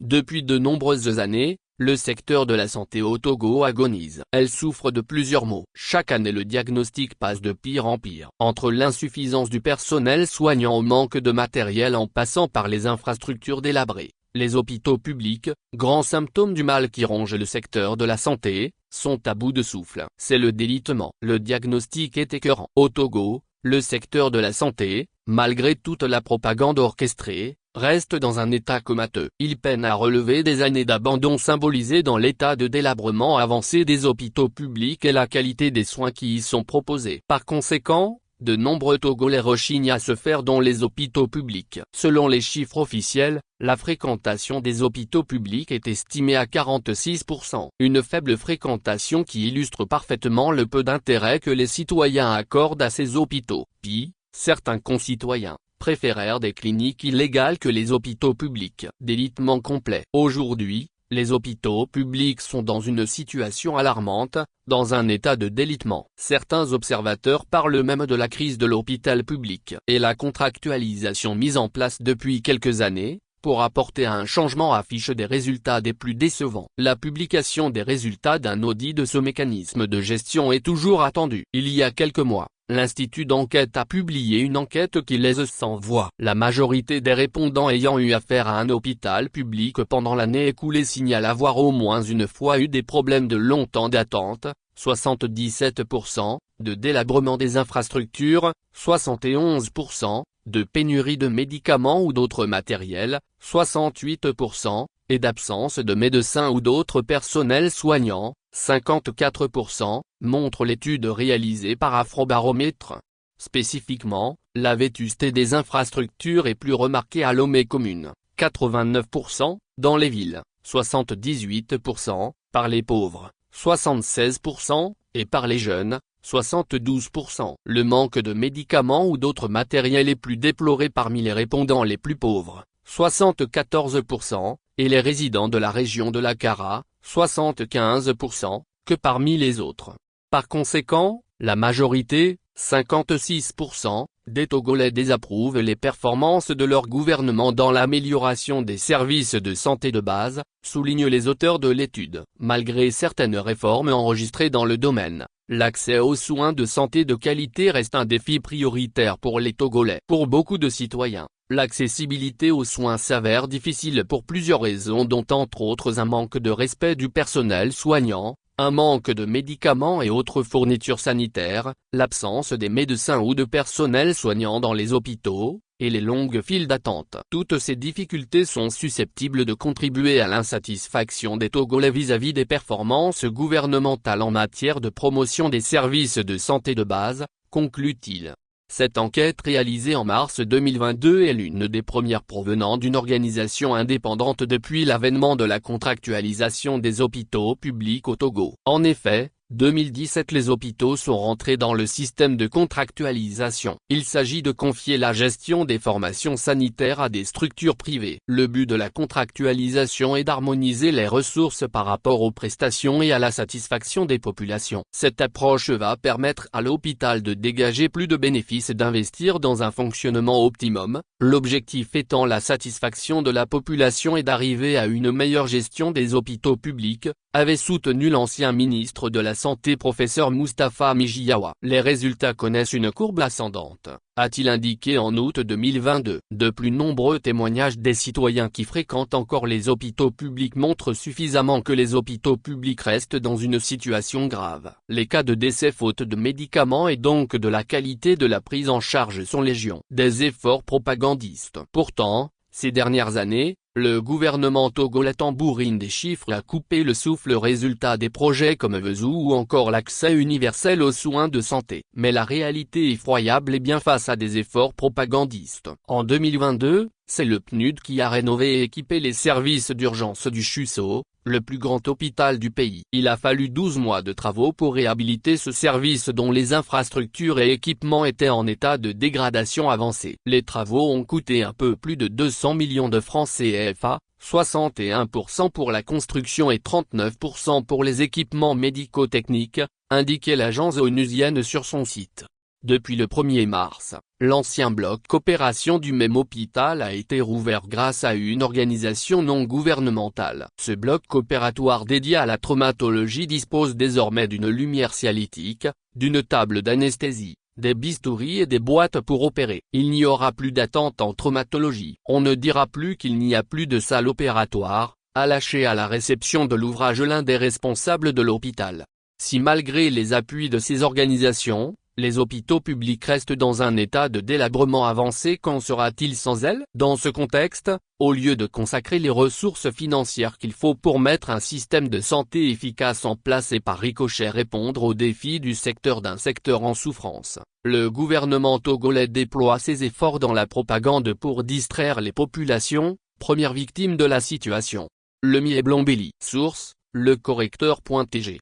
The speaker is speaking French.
Depuis de nombreuses années, le secteur de la santé au Togo agonise. Elle souffre de plusieurs maux. Chaque année le diagnostic passe de pire en pire. Entre l'insuffisance du personnel soignant au manque de matériel en passant par les infrastructures délabrées, les hôpitaux publics, grands symptômes du mal qui ronge le secteur de la santé, sont à bout de souffle. C'est le délitement. Le diagnostic est écœurant. Au Togo, le secteur de la santé, malgré toute la propagande orchestrée, reste dans un état comateux. Il peine à relever des années d'abandon symbolisées dans l'état de délabrement avancé des hôpitaux publics et la qualité des soins qui y sont proposés. Par conséquent, de nombreux Togolais rechignent à se faire dans les hôpitaux publics. Selon les chiffres officiels, la fréquentation des hôpitaux publics est estimée à 46%. Une faible fréquentation qui illustre parfaitement le peu d'intérêt que les citoyens accordent à ces hôpitaux. Puis, certains concitoyens préférèrent des cliniques illégales que les hôpitaux publics. Délitement complet. Aujourd'hui, les hôpitaux publics sont dans une situation alarmante, dans un état de délitement. Certains observateurs parlent même de la crise de l'hôpital public. Et la contractualisation mise en place depuis quelques années, pour apporter un changement affiche des résultats des plus décevants. La publication des résultats d'un audit de ce mécanisme de gestion est toujours attendue. Il y a quelques mois, l'Institut d'enquête a publié une enquête qui laisse sans voix. La majorité des répondants ayant eu affaire à un hôpital public pendant l'année écoulée signalent avoir au moins une fois eu des problèmes de long temps d'attente, 77%, de délabrement des infrastructures, 71%, de pénurie de médicaments ou d'autres matériels, 68%, et d'absence de médecins ou d'autres personnels soignants, 54%, montre l'étude réalisée par Afrobaromètre. Spécifiquement, la vétusté des infrastructures est plus remarquée à Lomé commune, 89%, dans les villes, 78%, par les pauvres, 76%, et par les jeunes, 72%. Le manque de médicaments ou d'autres matériels est plus déploré parmi les répondants les plus pauvres, 74%, et les résidents de la région de la Kara, 75%, que parmi les autres. Par conséquent, la majorité, 56%, des Togolais désapprouvent les performances de leur gouvernement dans l'amélioration des services de santé de base, soulignent les auteurs de l'étude. Malgré certaines réformes enregistrées dans le domaine, l'accès aux soins de santé de qualité reste un défi prioritaire pour les Togolais. Pour beaucoup de citoyens, l'accessibilité aux soins s'avère difficile pour plusieurs raisons dont entre autres un manque de respect du personnel soignant, un manque de médicaments et autres fournitures sanitaires, l'absence des médecins ou de personnel soignant dans les hôpitaux, et les longues files d'attente. Toutes ces difficultés sont susceptibles de contribuer à l'insatisfaction des Togolais vis-à-vis des performances gouvernementales en matière de promotion des services de santé de base, conclut-il. Cette enquête réalisée en mars 2022 est l'une des premières provenant d'une organisation indépendante depuis l'avènement de la contractualisation des hôpitaux publics au Togo. En effet, 2017 les hôpitaux sont rentrés dans le système de contractualisation. Il s'agit de confier la gestion des formations sanitaires à des structures privées. Le but de la contractualisation est d'harmoniser les ressources par rapport aux prestations et à la satisfaction des populations. Cette approche va permettre à l'hôpital de dégager plus de bénéfices et d'investir dans un fonctionnement optimum, l'objectif étant la satisfaction de la population et d'arriver à une meilleure gestion des hôpitaux publics, avait soutenu l'ancien ministre de la Santé professeur Moustapha Mijiawa. Les résultats connaissent une courbe ascendante, a-t-il indiqué en août 2022. De plus nombreux témoignages des citoyens qui fréquentent encore les hôpitaux publics montrent suffisamment que les hôpitaux publics restent dans une situation grave. Les cas de décès faute de médicaments et donc de la qualité de la prise en charge sont légion. Des efforts propagandistes. Pourtant, ces dernières années, le gouvernement togolais tambourine des chiffres à couper le souffle résultat des projets comme Vezou ou encore l'accès universel aux soins de santé. Mais la réalité effroyable est bien face à des efforts propagandistes. En 2022, c'est le PNUD qui a rénové et équipé les services d'urgence du Chusso, le plus grand hôpital du pays. Il a fallu 12 mois de travaux pour réhabiliter ce service dont les infrastructures et équipements étaient en état de dégradation avancée. Les travaux ont coûté un peu plus de 200 millions de francs CFA, 61% pour la construction et 39% pour les équipements médico-techniques, indiquait l'agence onusienne sur son site. Depuis le 1er mars, l'ancien bloc opération du même hôpital a été rouvert grâce à une organisation non gouvernementale. Ce bloc opératoire dédié à la traumatologie dispose désormais d'une lumière cialytique, d'une table d'anesthésie, des bistouris et des boîtes pour opérer. Il n'y aura plus d'attente en traumatologie. On ne dira plus qu'il n'y a plus de salle opératoire, a lâché à la réception de l'ouvrage l'un des responsables de l'hôpital. Si malgré les appuis de ces organisations, les hôpitaux publics restent dans un état de délabrement avancé, qu'en sera-t-il sans elles? Dans ce contexte, au lieu de consacrer les ressources financières qu'il faut pour mettre un système de santé efficace en place et par ricochet répondre aux défis du secteur d'un secteur en souffrance, le gouvernement togolais déploie ses efforts dans la propagande pour distraire les populations, premières victimes de la situation. Le Mieblanbelli. Source, lecorrecteur.tg